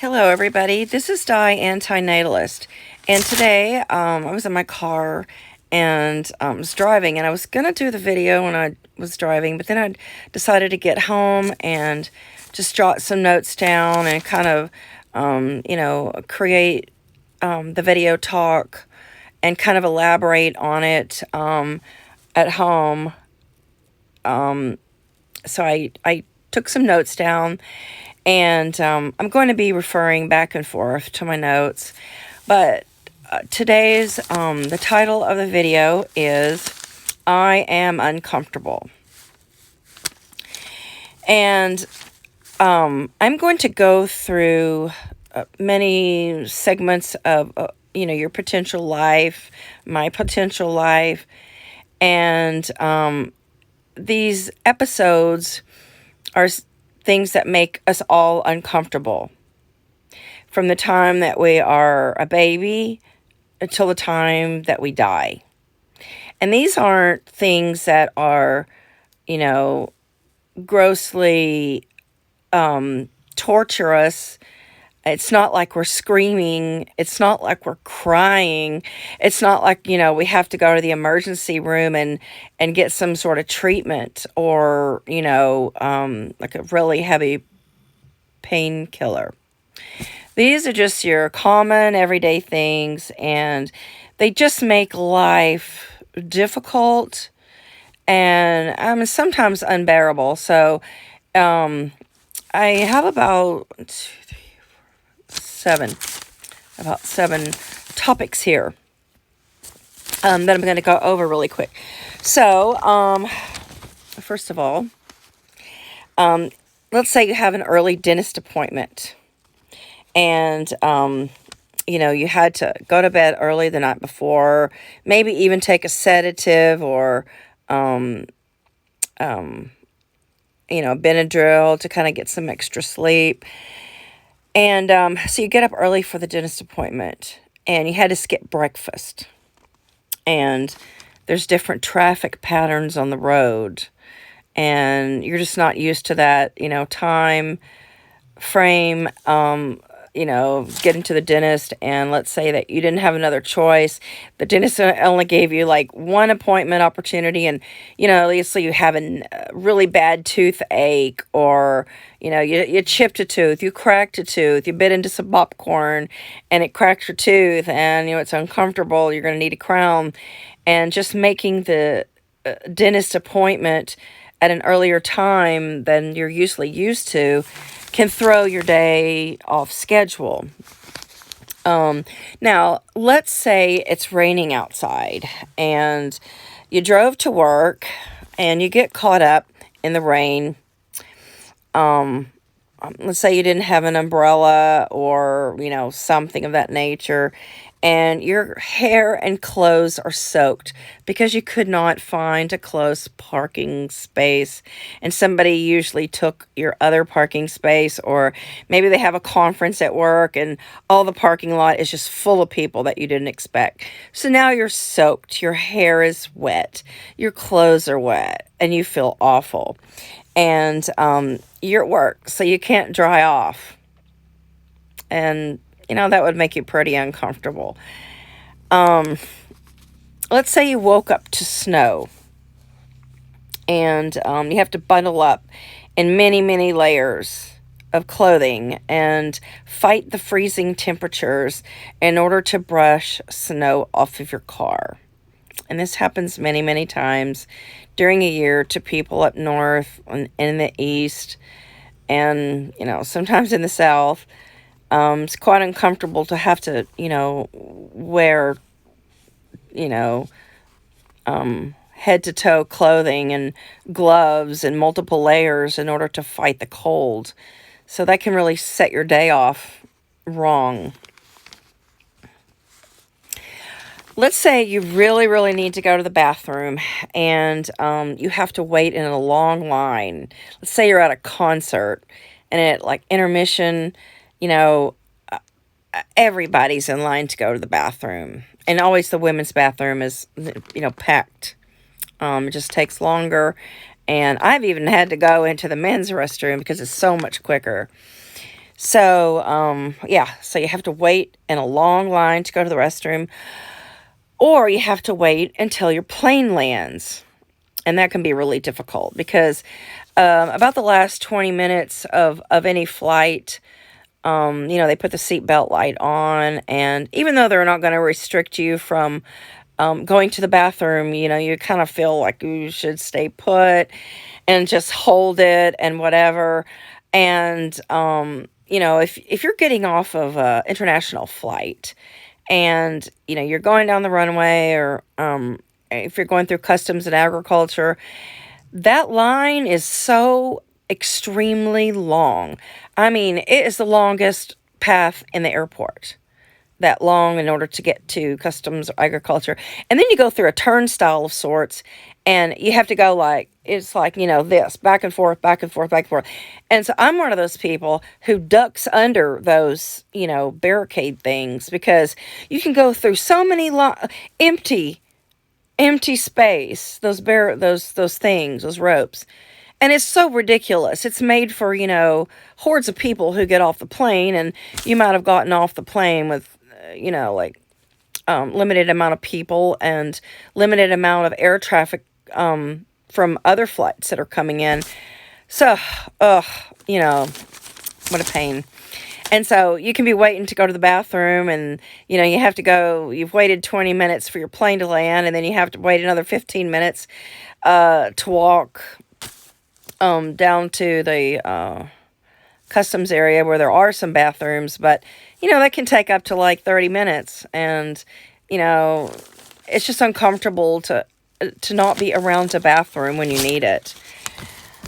Hello, everybody. This is Di, Antinatalist, and today I was in my car and was driving, and I was gonna do the video when I was driving, but then I decided to get home and just jot some notes down and kind of, create the video talk and kind of elaborate on it at home. So I took some notes down. And I'm going to be referring back and forth to my notes. But the title of the video is I Am Uncomfortable. And I'm going to go through many segments of, your potential life, my potential life. And these episodes are things that make us all uncomfortable from the time that we are a baby until the time that we die. And these aren't things that are, grossly torturous. It's not like we're screaming. It's not like we're crying. It's not like, we have to go to the emergency room and get some sort of treatment or, like a really heavy painkiller. These are just your common everyday things, and they just make life difficult and sometimes unbearable. So I have about seven topics here that I'm going to go over really quick. So, first of all, let's say you have an early dentist appointment, and you had to go to bed early the night before, maybe even take a sedative or Benadryl to kind of get some extra sleep. And so you get up early for the dentist appointment, and you had to skip breakfast. And there's different traffic patterns on the road, and you're just not used to that, time frame, getting to the dentist. And let's say that you didn't have another choice. The dentist only gave you like one appointment opportunity, and, let's say you have a really bad toothache, or, you chipped a tooth, you cracked a tooth, you bit into some popcorn and it cracked your tooth, and, it's uncomfortable. You're going to need a crown. And just making the dentist appointment at an earlier time than you're usually used to can throw your day off schedule. Now, let's say it's raining outside and you drove to work and you get caught up in the rain. Let's say you didn't have an umbrella or, something of that nature, and your hair and clothes are soaked because you could not find a close parking space, and somebody usually took your other parking space, or maybe they have a conference at work and all the parking lot is just full of people that you didn't expect. So now you're soaked, your hair is wet, your clothes are wet, and you feel awful. And you're at work, so you can't dry off. And that would make you pretty uncomfortable. Let's say you woke up to snow, and you have to bundle up in many, many layers of clothing and fight the freezing temperatures in order to brush snow off of your car. And this happens many, many times during a year to people up north and in the east, and, sometimes in the south. It's quite uncomfortable to have to, wear, head to toe clothing and gloves and multiple layers in order to fight the cold. So that can really set your day off wrong. Let's say you really, really need to go to the bathroom, and you have to wait in a long line. Let's say you're at a concert, and at like intermission, everybody's in line to go to the bathroom. And always the women's bathroom is, packed. It just takes longer. And I've even had to go into the men's restroom because it's so much quicker. So, yeah, so you have to wait in a long line to go to the restroom, or you have to wait until your plane lands. And that can be really difficult because about the last 20 minutes of any flight, they put the seatbelt light on. And even though they're not going to restrict you from going to the bathroom, you kind of feel like you should stay put and just hold it and whatever. And, if you're getting off of a international flight and, you're going down the runway, or if you're going through customs and agriculture, that line is so extremely long. I mean, it is the longest path in the airport, that long, in order to get to customs or agriculture. And then you go through a turnstile of sorts, and you have to go it's like, this back and forth, back and forth, back and forth. And so I'm one of those people who ducks under those, barricade things, because you can go through so many empty space, those things, those ropes. And it's so ridiculous. It's made for, hordes of people who get off the plane, and you might have gotten off the plane with, limited amount of people and limited amount of air traffic from other flights that are coming in. So, what a pain. And so you can be waiting to go to the bathroom, and, you have to go, you've waited 20 minutes for your plane to land, and then you have to wait another 15 minutes to walk down to the customs area where there are some bathrooms. But, that can take up to like 30 minutes. And, it's just uncomfortable to not be around a bathroom when you need it.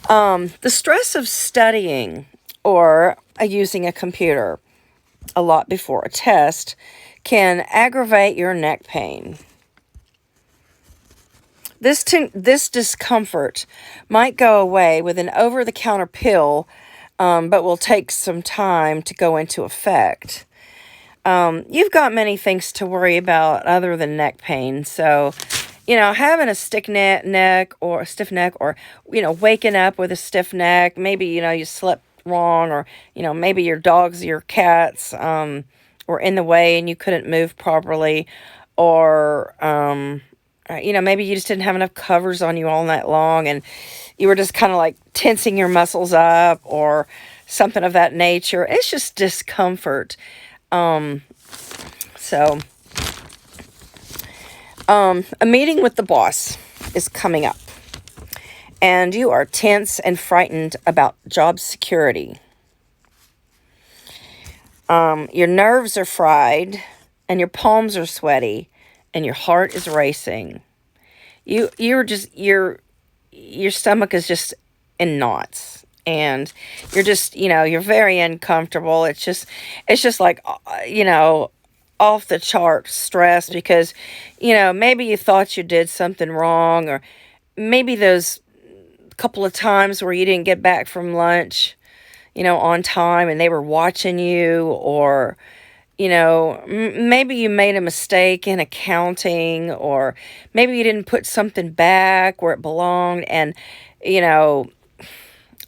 The stress of studying or using a computer a lot before a test can aggravate your neck pain. This discomfort might go away with an over-the-counter pill, but will take some time to go into effect. You've got many things to worry about other than neck pain. So, having a stiff neck, or waking up with a stiff neck, maybe, you slept wrong, or, maybe your dogs, your cats, were in the way and you couldn't move properly, or, maybe you just didn't have enough covers on you all night long, and you were just kind of like tensing your muscles up, or something of that nature. It's just discomfort. So, a meeting with the boss is coming up, and you are tense and frightened about job security. Your nerves are fried, and your palms are sweaty, and your heart is racing. Your stomach is just in knots, and you're just, you're very uncomfortable. It's just like, off the chart stress, because, maybe you thought you did something wrong, or maybe those couple of times where you didn't get back from lunch, on time, and they were watching you, or, maybe you made a mistake in accounting, or maybe you didn't put something back where it belonged, and,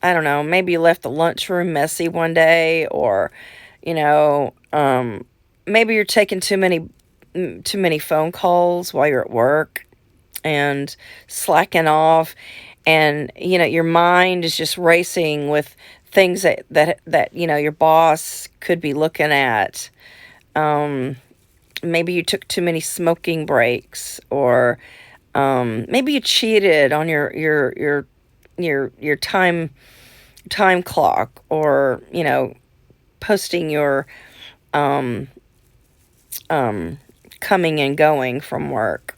I don't know, maybe you left the lunchroom messy one day, or, maybe you're taking too many phone calls while you're at work and slacking off, and, your mind is just racing with things that your boss could be looking at. Maybe you took too many smoking breaks, or maybe you cheated on your time clock, or posting your coming and going from work.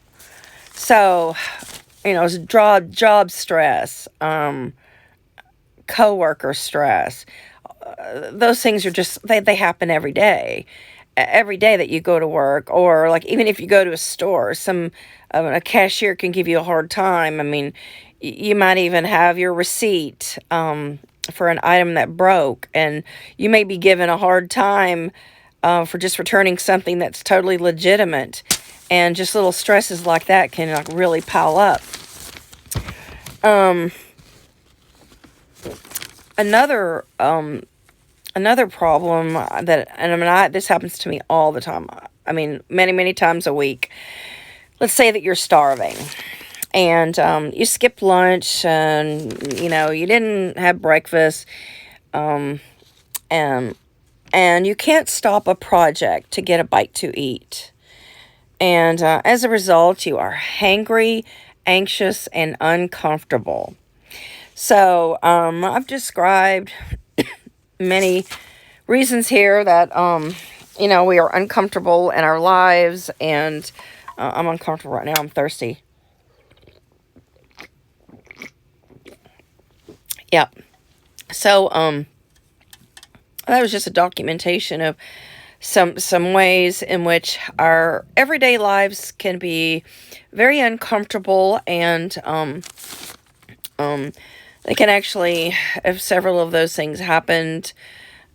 So, it's job stress, coworker stress. Those things are just, they happen every day. Every day that you go to work, or like even if you go to a store, a cashier can give you a hard time. I mean, you might even have your receipt for an item that broke, and you may be given a hard time for just returning something that's totally legitimate, and just little stresses like that can like really pile up. Another another problem that, and I mean, this happens to me all the time. I mean, many, many times a week. Let's say that you're starving and you skipped lunch and, you didn't have breakfast, um, and, and you can't stop a project to get a bite to eat. And as a result, you are hangry, anxious, and uncomfortable. So I've described many reasons here that, we are uncomfortable in our lives. And I'm uncomfortable right now. I'm thirsty. Yeah. So that was just a documentation of some ways in which our everyday lives can be very uncomfortable, and they can actually, if several of those things happened,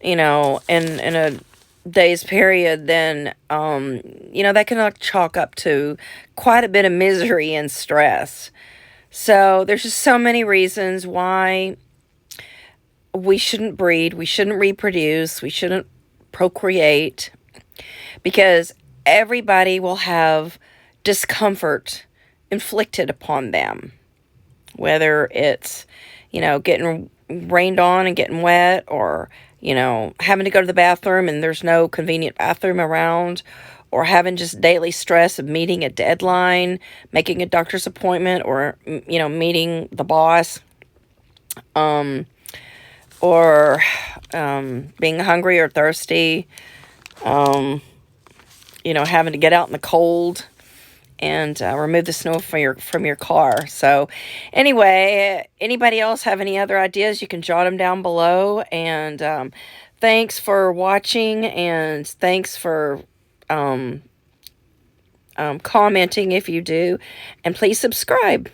in a day's period, then that can chalk up to quite a bit of misery and stress. So there's just so many reasons why we shouldn't breed, we shouldn't reproduce, we shouldn't procreate, because everybody will have discomfort inflicted upon them, whether it's, getting rained on and getting wet, or, having to go to the bathroom and there's no convenient bathroom around, or having just daily stress of meeting a deadline, making a doctor's appointment, or, meeting the boss, or being hungry or thirsty, having to get out in the cold and remove the snow from your car. So anyway, anybody else have any other ideas, you can jot them down below. And thanks for watching, and thanks for commenting if you do, and please subscribe.